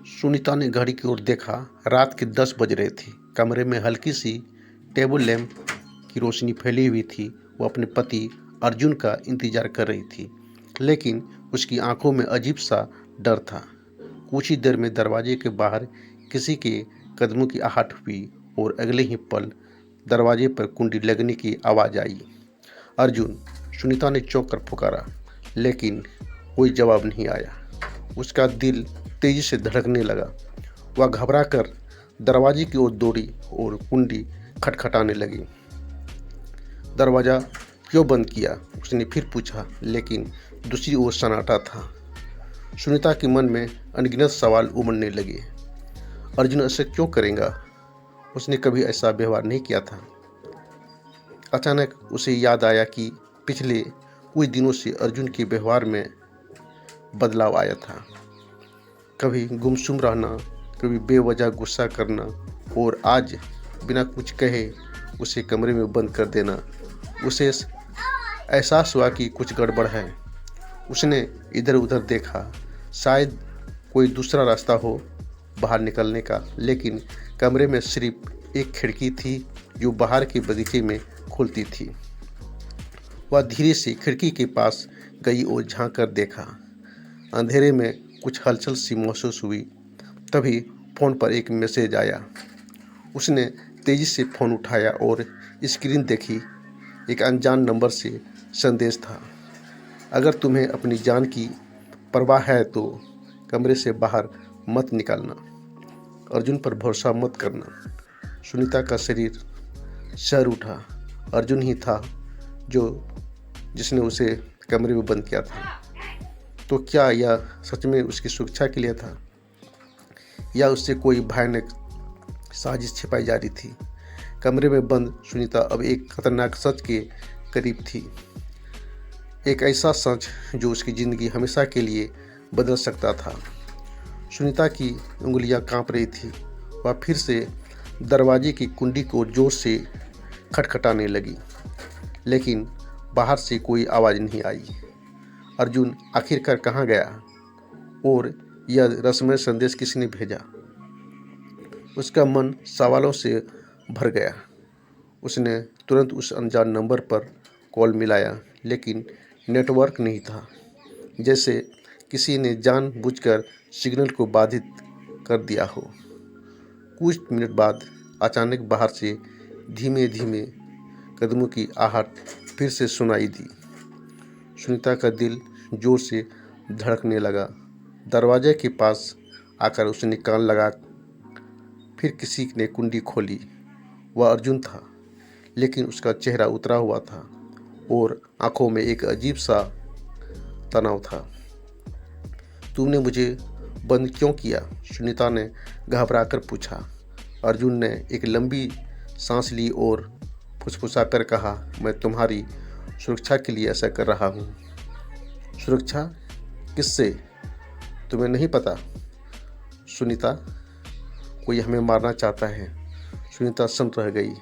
सुनीता ने घड़ी की ओर देखा। रात के 10 बज रहे थे। कमरे में हल्की सी टेबल लैंप की रोशनी फैली हुई थी। वो अपने पति अर्जुन का इंतजार कर रही थी, लेकिन उसकी आंखों में अजीब सा डर था। कुछ ही देर में दरवाजे के बाहर किसी के कदमों की आहट हुई और अगले ही पल दरवाजे पर कुंडी लगने की आवाज़ आई। अर्जुन! सुनीता ने चौंक कर पुकारा, लेकिन कोई जवाब नहीं आया। उसका दिल तेजी से धड़कने लगा। वह घबरा कर दरवाजे की ओर दौड़ी और कुंडी खटखटाने लगी। दरवाज़ा क्यों बंद किया? उसने फिर पूछा, लेकिन दूसरी ओर सन्नाटा था। सुनीता के मन में अनगिनत सवाल उमड़ने लगे। अर्जुन ऐसा क्यों करेगा? उसने कभी ऐसा व्यवहार नहीं किया था। अचानक उसे याद आया कि पिछले कुछ दिनों से अर्जुन के व्यवहार में बदलाव आया था। कभी गुमसुम रहना, कभी बेवजह गुस्सा करना और आज बिना कुछ कहे उसे कमरे में बंद कर देना। उसे एहसास हुआ कि कुछ गड़बड़ है। उसने इधर उधर देखा, शायद कोई दूसरा रास्ता हो बाहर निकलने का, लेकिन कमरे में सिर्फ एक खिड़की थी जो बाहर के बगीचे में खुलती थी। वह धीरे से खिड़की के पास गई और झांक कर देखा। अंधेरे में कुछ हलचल सी महसूस हुई। तभी फ़ोन पर एक मैसेज आया। उसने तेज़ी से फ़ोन उठाया और स्क्रीन देखी। एक अनजान नंबर से संदेश था। अगर तुम्हें अपनी जान की परवाह है तो कमरे से बाहर मत निकलना। अर्जुन पर भरोसा मत करना। सुनीता का शरीर सर उठा। अर्जुन ही था जिसने उसे कमरे में बंद किया था। तो क्या यह सच में उसकी सुरक्षा के लिए था, या उससे कोई भयानक साजिश छिपाई जा रही थी? कमरे में बंद सुनीता अब एक खतरनाक सच के करीब थी। एक ऐसा सच जो उसकी ज़िंदगी हमेशा के लिए बदल सकता था। सुनीता की उंगलियां कांप रही थी। वह फिर से दरवाजे की कुंडी को जोर से खटखटाने लगी, लेकिन बाहर से कोई आवाज़ नहीं आई। अर्जुन आखिरकार कहाँ गया और यह रहस्यमय संदेश किसने भेजा? उसका मन सवालों से भर गया। उसने तुरंत उस अनजान नंबर पर कॉल मिलाया, लेकिन नेटवर्क नहीं था। जैसे किसी ने जानबूझकर सिग्नल को बाधित कर दिया हो। कुछ मिनट बाद अचानक बाहर से धीमे धीमे कदमों की आहट फिर से सुनाई दी। सुनीता का दिल जोर से धड़कने लगा। दरवाजे के पास आकर उसने कान लगा। फिर किसी ने कुंडी खोली। वह अर्जुन था, लेकिन उसका चेहरा उतरा हुआ था और आंखों में एक अजीब सा तनाव था। तुमने मुझे बंद क्यों किया? सुनीता ने घबराकर पूछा। अर्जुन ने एक लंबी सांस ली और फुसफुसाकर कहा, मैं तुम्हारी सुरक्षा के लिए ऐसा कर रहा हूँ। सुरक्षा? किससे? तुम्हें नहीं पता? सुनीता, कोई हमें मारना चाहता है। सुनीता सन्न रह गई।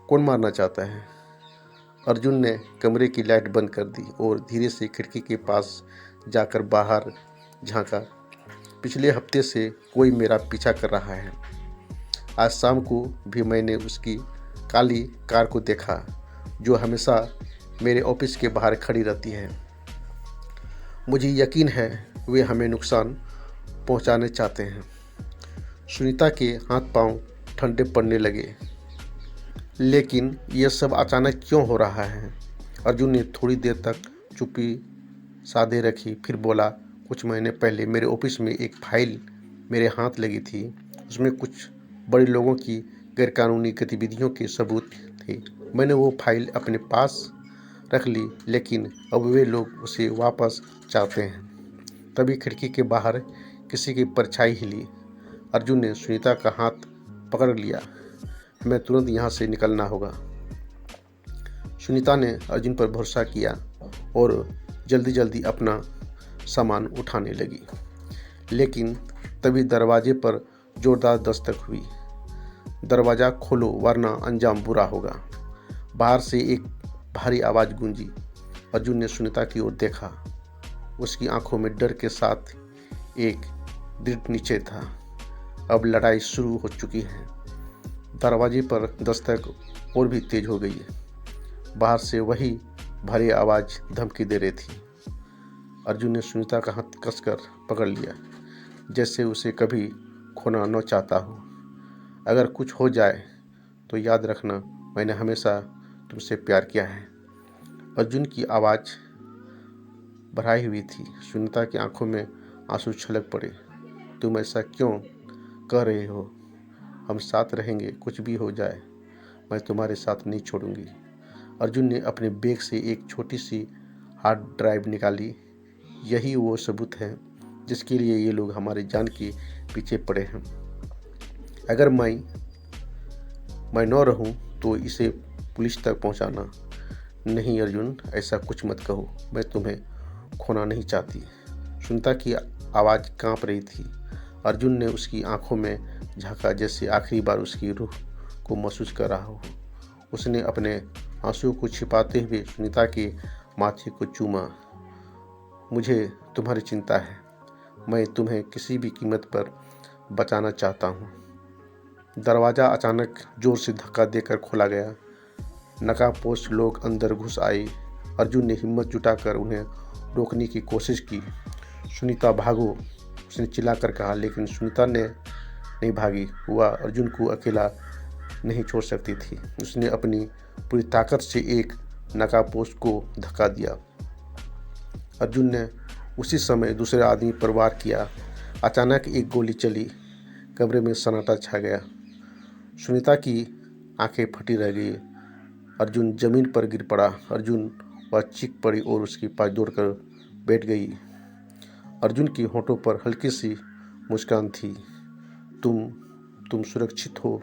कौन मारना चाहता है? अर्जुन ने कमरे की लाइट बंद कर दी और धीरे से खिड़की के पास जाकर बाहर झांका। पिछले हफ्ते से कोई मेरा पीछा कर रहा है। आज शाम को भी मैंने उसकी काली कार को देखा, जो हमेशा मेरे ऑफिस के बाहर खड़ी रहती है। मुझे यकीन है वे हमें नुकसान पहुंचाने चाहते हैं। सुनीता के हाथ पांव ठंडे पड़ने लगे। लेकिन यह सब अचानक क्यों हो रहा है? अर्जुन ने थोड़ी देर तक चुप्पी साधे रखी, फिर बोला, कुछ महीने पहले मेरे ऑफिस में एक फाइल मेरे हाथ लगी थी। उसमें कुछ बड़े लोगों की गैरकानूनी गतिविधियों के सबूत थे। मैंने वो फाइल अपने पास रख ली, लेकिन अब वे लोग उसे वापस चाहते हैं। तभी खिड़की के बाहर किसी की परछाई हिली। अर्जुन ने सुनीता का हाथ पकड़ लिया। मैं तुरंत यहाँ से निकलना होगा। सुनीता ने अर्जुन पर भरोसा किया और जल्दी जल्दी अपना सामान उठाने लगी। लेकिन तभी दरवाजे पर जोरदार दस्तक हुई। दरवाज़ा खोलो वरना अंजाम बुरा होगा। बाहर से एक भारी आवाज़ गूंजी। अर्जुन ने सुनीता की ओर देखा। उसकी आंखों में डर के साथ एक दृढ़ निश्चय था। अब लड़ाई शुरू हो चुकी है। दरवाजे पर दस्तक और भी तेज हो गई है। बाहर से वही भारी आवाज़ धमकी दे रही थी। अर्जुन ने सुनीता का हाथ कसकर पकड़ लिया, जैसे उसे कभी खोना न चाहता हो। अगर कुछ हो जाए तो याद रखना, मैंने हमेशा तुमसे प्यार किया है। अर्जुन की आवाज़ बढ़ाई हुई थी। सुनीता की आंखों में आंसू छलक पड़े। तुम ऐसा क्यों कह रहे हो? हम साथ रहेंगे, कुछ भी हो जाए मैं तुम्हारे साथ नहीं छोड़ूंगी। अर्जुन ने अपने बैग से एक छोटी सी हार्ड ड्राइव निकाली। यही वो सबूत है जिसके लिए ये लोग हमारी जान के पीछे पड़े हैं। अगर मैं न रहूं तो इसे पुलिस तक पहुंचाना। नहीं अर्जुन, ऐसा कुछ मत कहो, मैं तुम्हें खोना नहीं चाहती। सुनीता की आवाज़ कांप रही थी। अर्जुन ने उसकी आंखों में झांका, जैसे आखिरी बार उसकी रूह को महसूस कर रहा हो। उसने अपने आंसू को छिपाते हुए सुनीता के माथे को चूमा। मुझे तुम्हारी चिंता है। मैं तुम्हें किसी भी कीमत पर बचाना चाहता हूँ। दरवाज़ा अचानक जोर से धक्का देकर खोला गया। नकाबपोश लोग अंदर घुस आए। अर्जुन ने हिम्मत जुटाकर उन्हें रोकने की कोशिश की। सुनीता भागो, उसने चिल्लाकर कहा, लेकिन सुनीता ने नहीं भागी। वह अर्जुन को अकेला नहीं छोड़ सकती थी। उसने अपनी पूरी ताकत से एक नकाबपोश को धक्का दिया। अर्जुन ने उसी समय दूसरे आदमी पर वार किया। अचानक एक गोली चली। कमरे में सन्नाटा छा गया। सुनीता की आंखें फटी रह गई। अर्जुन जमीन पर गिर पड़ा। अर्जुन, वह चीख पड़ी और उसके पास दौड़कर बैठ गई। अर्जुन के होठों पर हल्की सी मुस्कान थी। तुम सुरक्षित हो,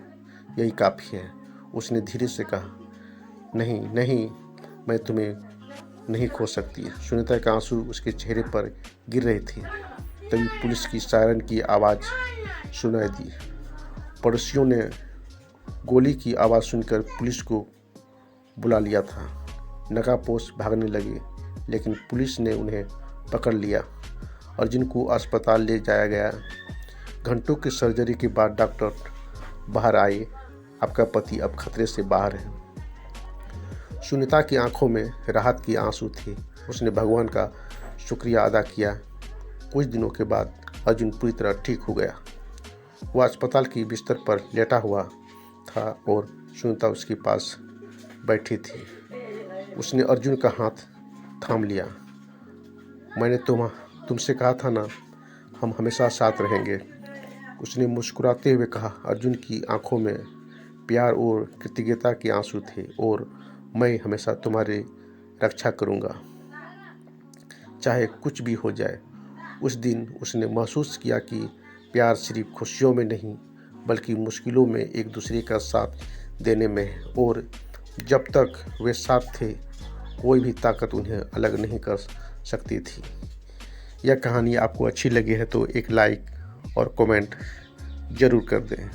यही काफ़ी है, उसने धीरे से कहा। नहीं नहीं, मैं तुम्हें नहीं खो सकती। सुनीता के आंसू उसके चेहरे पर गिर रहे थे। तभी पुलिस की सायरन की आवाज़ सुनाई दी। पड़ोसियों ने गोली की आवाज़ सुनकर पुलिस को बुला लिया था। नकाबपोश भागने लगे, लेकिन पुलिस ने उन्हें पकड़ लिया। अर्जुन को अस्पताल ले जाया गया। घंटों की सर्जरी के बाद डॉक्टर बाहर आए। आपका पति अब खतरे से बाहर है। सुनीता की आंखों में राहत के आंसू थे। उसने भगवान का शुक्रिया अदा किया। कुछ दिनों के बाद अर्जुन पूरी तरह ठीक हो गया। वह अस्पताल की बिस्तर पर लेटा हुआ था और सुनीता उसके पास बैठी थी। उसने अर्जुन का हाथ थाम लिया। मैंने तुमसे कहा था ना, हम हमेशा साथ रहेंगे, उसने मुस्कुराते हुए कहा। अर्जुन की आंखों में प्यार और कृतज्ञता के आंसू थे। और मैं हमेशा तुम्हारी रक्षा करूंगा, चाहे कुछ भी हो जाए। उस दिन उसने महसूस किया कि प्यार सिर्फ खुशियों में नहीं, बल्कि मुश्किलों में एक दूसरे का साथ देने में है। और जब तक वे साथ थे, कोई भी ताकत उन्हें अलग नहीं कर सकती थी। यह कहानी आपको अच्छी लगी है तो एक लाइक और कमेंट ज़रूर कर दें।